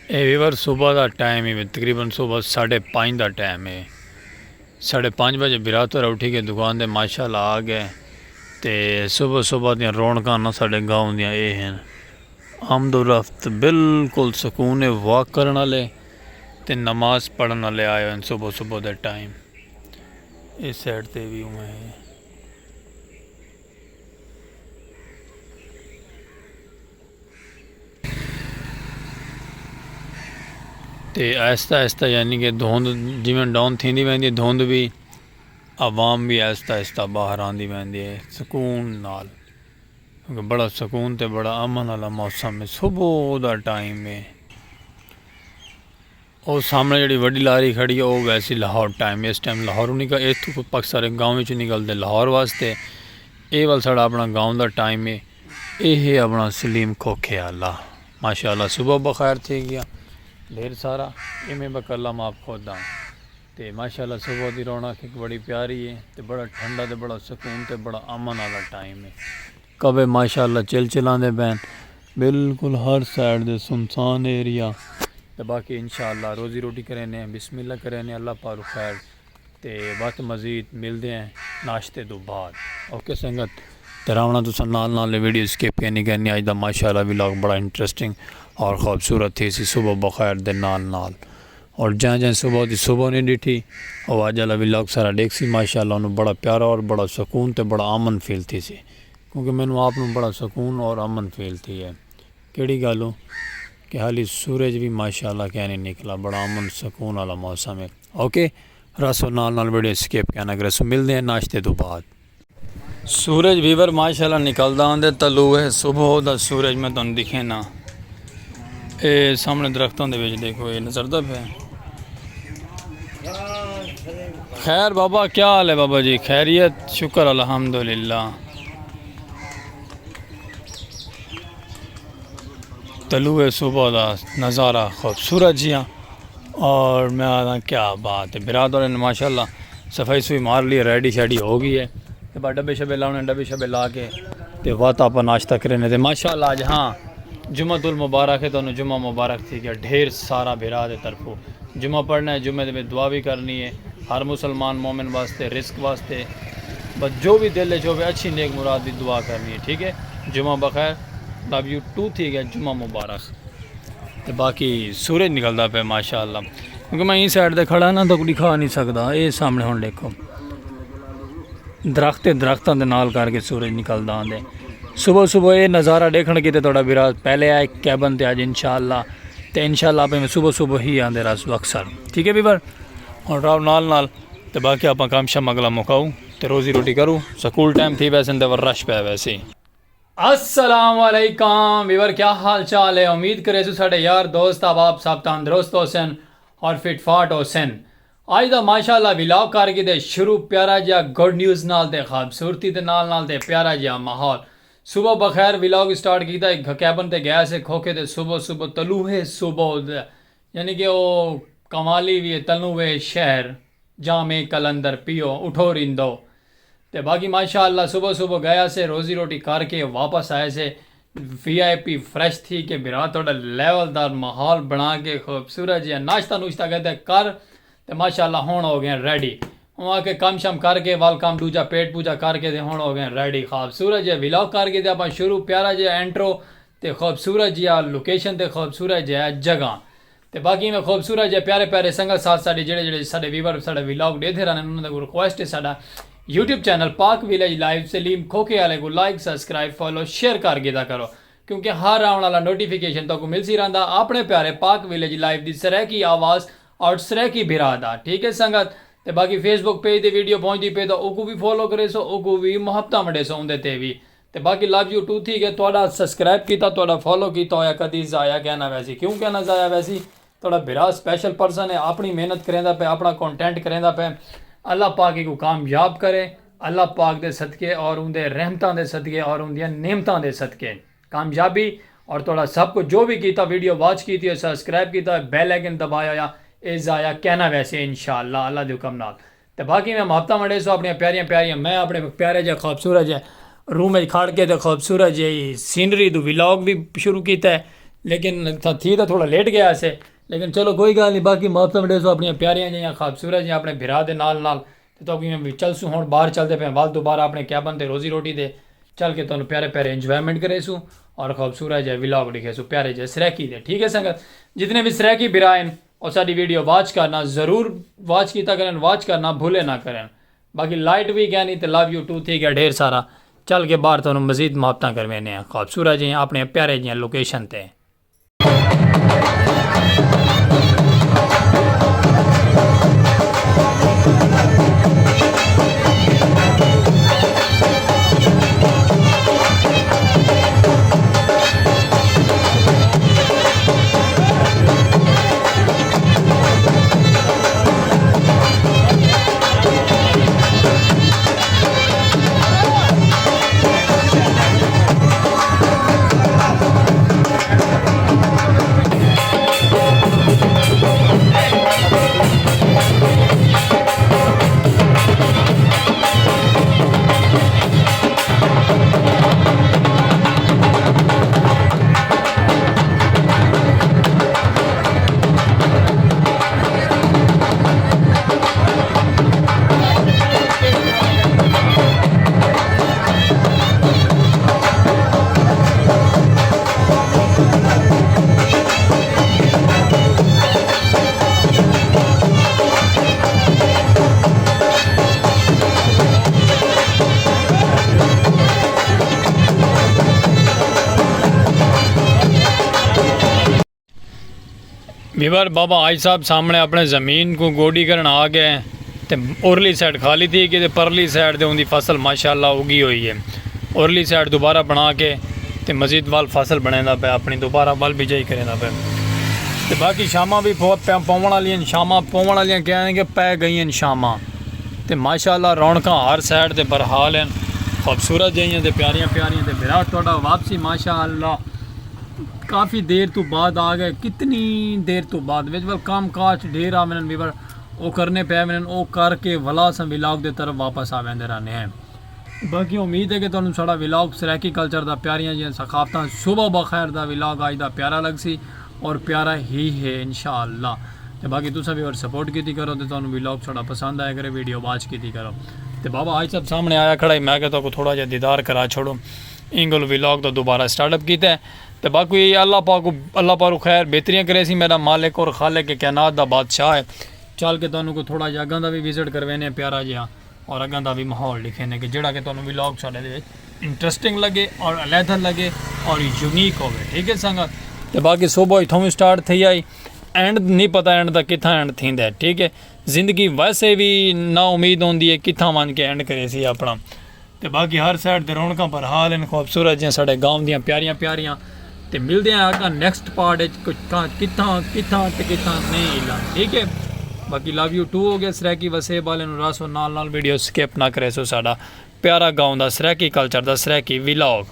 ਇਹ ਵੀਵਰ सुबह का टाइम ही तकरीबन सुबह 5:30 का टाइम है। 5:30 बजे बिरात और उठी के दुकान दे माशाल्लाह आ गए। तो सुबह सुबह दी रौनक ना साढ़े गाँव दियाँ ये हैं। आमदोरफ्त बिल्कुल सुकून है। वॉक करने वाले ते नमाज पढ़ने वाले आए हैं सुबह सुबह के टाइम। इस साइड ते भी हुए हैं। तो आहिस्ता आहिस्ता यानी कि धुंध जिमें डाउन थी वही धुंध भी आवाम भी आहिस्ता आहिस्ता बाहर आती वही है सुकून नाल, क्योंकि बड़ा सुकून तो बड़ा अमन वाला मौसम है। सुबह का टाइम है। और सामने जी वड्डी लारी खड़ी है वो वैसे लाहौर टाइम इस टाइम लाहौर निकल इतों पक सारे गाँव निकलते लाहौर वास्ते। ये वाल साड़ा अपना गाँव का टाइम है। यह अपना सलीम खोखे आला माशाल्लाह सुबह बखैर थी गया ढेर सारा इमें बकला माफ खुद हाँ। तो माशाल्लाह सुबह की रौनक एक बड़ी प्यारी है। तो बड़ा ठंडा तो बड़ा सुकून तो बड़ा अमन वाला टाइम है। कवे माशाल्लाह चिलचिलाते पैन बिल्कुल हर साइड दे सुनसान एरिया। तो बाकी इंशाअल्लाह रोज़ी रोटी करें बिस्मिल्लाह करें अल्लाह पाक खैर। तो वक्त मज़ीद मिलते हैं नाश्ते तो बाद। ओके संगत तरावना तुम नाल नाल वीडियो स्किप नहीं करनी। अज का माशाल्लाह व्लॉग बड़ा इंटरेस्टिंग और खूबसूरत थी सी सुबह बखैर दे नाल नाल। और जहाँ जहाँ सुबह की सुबह नहीं डिठी और अज वाला व्लॉग सारा देख सी माशाल्लाह उन्होंने बड़ा प्यारा और बड़ा सुकून तो बड़ा अमन फील थी सी। क्योंकि मैनू आप बड़ा सुकून और अमन फील थी है। केड़ी गल हो कि हाली सूरज भी माशाल्लाह क्या नहीं निकला। बड़ा अमन सुकून वाला मौसम है। ओके रसो नाल नाल वीडियो स्किप कहना कर रसो मिलते हैं नाश्ते तो बाद। सूरज वीवर माशाल्लाह निकलता आंदे तलू है सुबह का सूरज मैं तुम दिखे ना ये सामने दरख्तों के विच देखो ये नजरदा पे। खैर बाबा क्या हाल है बाबा जी? खैरियत शुक्र अल्हम्दुलिल्लाह। तलू है सुबह का नज़ारा खूबसूरत जिया। और मैं आता क्या बात है बिरादर ने माशाल्लाह सफाई सुई मार ली रेडी शेडी हो गई है। तो बस डब्बे शब्बे लाने डब्बे शब्बे ला के तो वात आप नाश्ता करें। तो माशाल्लाह आज हाँ जुम्मतुल मुबारक है। तो जुम्मा मुबारक थी गया ढेर सारा बिरा दे तरफों जुम्मा पढ़ना है। जुम्मे में दुआ भी करनी है हर मुसलमान मोमिन वास्ते रिस्क वास्ते बस जो भी दिल है जो भी अच्छी नेक मुराद की दुआ करनी है। ठीक है जुम्मा बखैर लव यू टू थी गया जुम्मा मुबारक। तो बाकी सूरज निकलता पे माशाल्लाह। क्योंकि मैं इस साइड से खड़ा ना तो दिखा नहीं सकता। ये सामने हम देखो दरख्तों के नाल करके सूरज निकलता आंदे। सुबह सुबह ये नज़ारा देखने की तो थोड़ा बिरा पहले आए कैबन ते आज इंशाअल्लाह। तो इंशाअल्लाह आप सुबह सुबह ही आते रस अक्सर। ठीक है बीबर और राव नाल नाल। तो बाकी आप काम शाम अगला मुकाऊँ तो रोज़ी रोटी करूँ स्कूल टाइम थी वैसे तो रश पे वैसे ही। अस्सलाम वालेकुम वीवर क्या हाल चाल है? उम्मीद करे साढ़े यार दोस्त आप सब तंदुरुस्त होसन और फिट फाट होसन। अज का माशाल्लाह व्लॉग करके दे शुरू प्यारा जहा गुड न्यूज़ नाल ते खूबसूरती ते नाल ते प्यारा जहा माहौल। सुबह बखैर व्लॉग स्टार्ट किया कैबन ते गया से खोखे ते सुबह सुबह तलू है सुबह यानी कि वो कमाली भी है तलू है शहर जामे कलंदर पियो उठो रिंदो। तो बाकी माशाल्लाह सुबह सुबह गया से रोज़ी रोटी करके वापस आए से VIP फ्रेश थी के बिरा थोड़ा लेवलदार माहौल बना के खूबसूरत जी नाश्ता नुश्ता कहते कर तो माशाल्लाह हुण हो गए रेडी। वहाँ के कम शम करके वेलकम दूजा पेट पूजा करके तो हुण हो गए रेडी। खूबसूरत जी व्लॉग करके तो आप शुरू प्यारा जी एंट्रो तो खूबसूरत जी लोकेशन तो खूबसूरत जी जगह। तो बाकी में खूबसूरत जी प्यारे प्यारे संगत साथ साढ़े जेड़े साढ़े व्यूवर साढ़े व्लॉग देते रहने उन्होंने रिक्वेस्ट है साढ़ा यूट्यूब चैनल पाक विलेज लाइव सलीम खोखे वाले को लाइक सब्सक्राइब फॉलो शेयर कर गिदा करो। क्योंकि हर आने वाला नोटिफिकेशन तो मिल सी रहा अपने प्यारे पाक विलेज लाइव की सरह की आवाज़ और सरह की बिरादा। ठीक है संगत। तो बाकी फेसबुक पेज की वीडियो पहुँचती पे तो उको भी फॉलो करे सो उको भी मुहब्बत मंडे सो उनते भी। तो बाकी लव यू टू थी गए थोड़ा सब्सक्राइब किया फॉलो किया होया कदी जाया कहना वैसी क्यों कहना जाया वैसी थोड़ा बिरा स्पैशल पर्सन है अपनी मेहनत करेंदा पे अपना कंटेंट करेंदा पे। अल्लाह पाक को कामयाब करे अल्लाह पाक दे सदके और उनके रहमतां दे सदके और उनकी नेमतां दे सदके कामयाबी। और थोड़ा सब कुछ जो भी किया वीडियो वॉच की सब्सक्राइब किया बेल आइकन दबाया या जाया कहना वैसे इंशाअल्लाह अल्लाह के हुक्म नाल। तो बाकी मैं मुहब्बत मंडे सो अपनी प्यारियां प्यारियां मैं अपने प्यारे जहा खूबसूरत जहा रूम में खड़ के तो खूबसूरत जी सीनरी तो व्लॉग भी शुरू किया है लेकिन थी तो थोड़ा लेट गया ऐसे, लेकिन चलो कोई गल नहीं। बाकी मौसम डेसो अपन प्यारियां जियां खूबसूरत जियां अपने भरा दे नाल तो मैं चलसूँ हुण बाहर चलते पे वाल दोबारा अपने कैबन ते रोजी रोटी दे चल के तुहानूं प्यारे प्यारे इंजॉयमेंट करेसूँ और खूबसूरत जहा व्लॉग लिखेसूँ प्यारे जहे सराकी दे। ठीक है संगत, जितने भी सराकी बिरा हैं और साडी वीडियो वॉच करना ज़रूर वॉच किया करें, वॉच करना भूले ना करें। बाकी लाइट भी गया नहीं तो लव यू टू थी गया ढेर सारा। चल के बाहर तुहानूं मजीद मुहब्बतां करवेने खूबसूरत जियां अपने प्यारे जियां लोकेशन ते। विवर बाबा आज साहब सामने अपने ज़मीन को गोडी करन आ गए तो उरली साइड खाली थी कि परली साइड से उनकी फसल माशाल्लाह उगी हुई है। उरली साइड दोबारा बना के तो मजीद वाल फसल बनेदा पे अपनी दोबारा वाल बिजाई करेंदा पे। तो बाकी शामां भी पौन वाली शामां पौन वाली कहेंगे पै गई शामां तो माशाल्लाह रौनकां हर साइड से बरहाल हैं खूबसूरत जहियां तो प्यारियां प्यारियां तो विराट थोड़ा वापसी माशाल्लाह काफ़ी देर तो बाद आ गए। कितनी देर तो बाद विच काम काज ढेर आ मैंने विवर वो करने पे मैंने वो करके वला सा विलाग के तरफ वापस आ वेंदे रहने हैं। बाकी उम्मीद है कि तुहानूं साडा विलाग सराकी कल्चर का प्यारियां जिहियां सखाफतां सुबह बखैर का विलाग अज का प्यारा लग सी और प्यारा ही है इंशाअल्लाह। तो बाकी तुसां भी और सपोर्ट की करो तो तुहानूं विलाग साडा पसंद आया करे, वीडियो वॉच की करो। तो बाबा आज सब सामने आया खड़ा ही मैं तो थोड़ा जिहा दीदार करा छोड़ो इंगल विलाग तो दोबारा स्टार्टअप किया है। तो बाकी अल्लाह पाक खैर बेहतरियाँ करे सी मेरा मालिक और खालिक के कायनात दा बादशाह है। चल के तुहानूं को थोड़ा जिहा अगां दा भी विजिट करवेने प्यारा जिहा और अगां दा भी माहौल लिखेने कि जिहड़ा कि तुहानूं विलाग साडे दे इंटरस्टिंग लगे और अलहदा लगे और यूनीक होवे। ठीक है संगत, तो बाकी सुबह इत्थों भी स्टार्ट थी आई एंड नहीं पता एंड दा कित्थां एंड थींदा है। ठीक है, जिंदगी वैसे भी ना उम्मीद होंदी है कित्थां मन के एंड करे सी अपना। तो बाकी हर साइड दे रौनकां पर हाल इन खूबसूरत जिहां साडे गांव दियां प्यारियां प्यारियां। तो मिलते हैं अगर नेक्स्ट पार्ट कित्थां नहीं हिला। ठीक है, बाकी लव यू टू हो गया सराकी वसेब वाले रासो नाल वीडियो स्किप ना करे सो साडा प्यारा गाँव का सराकी कल्चर का सराकी विलॉग।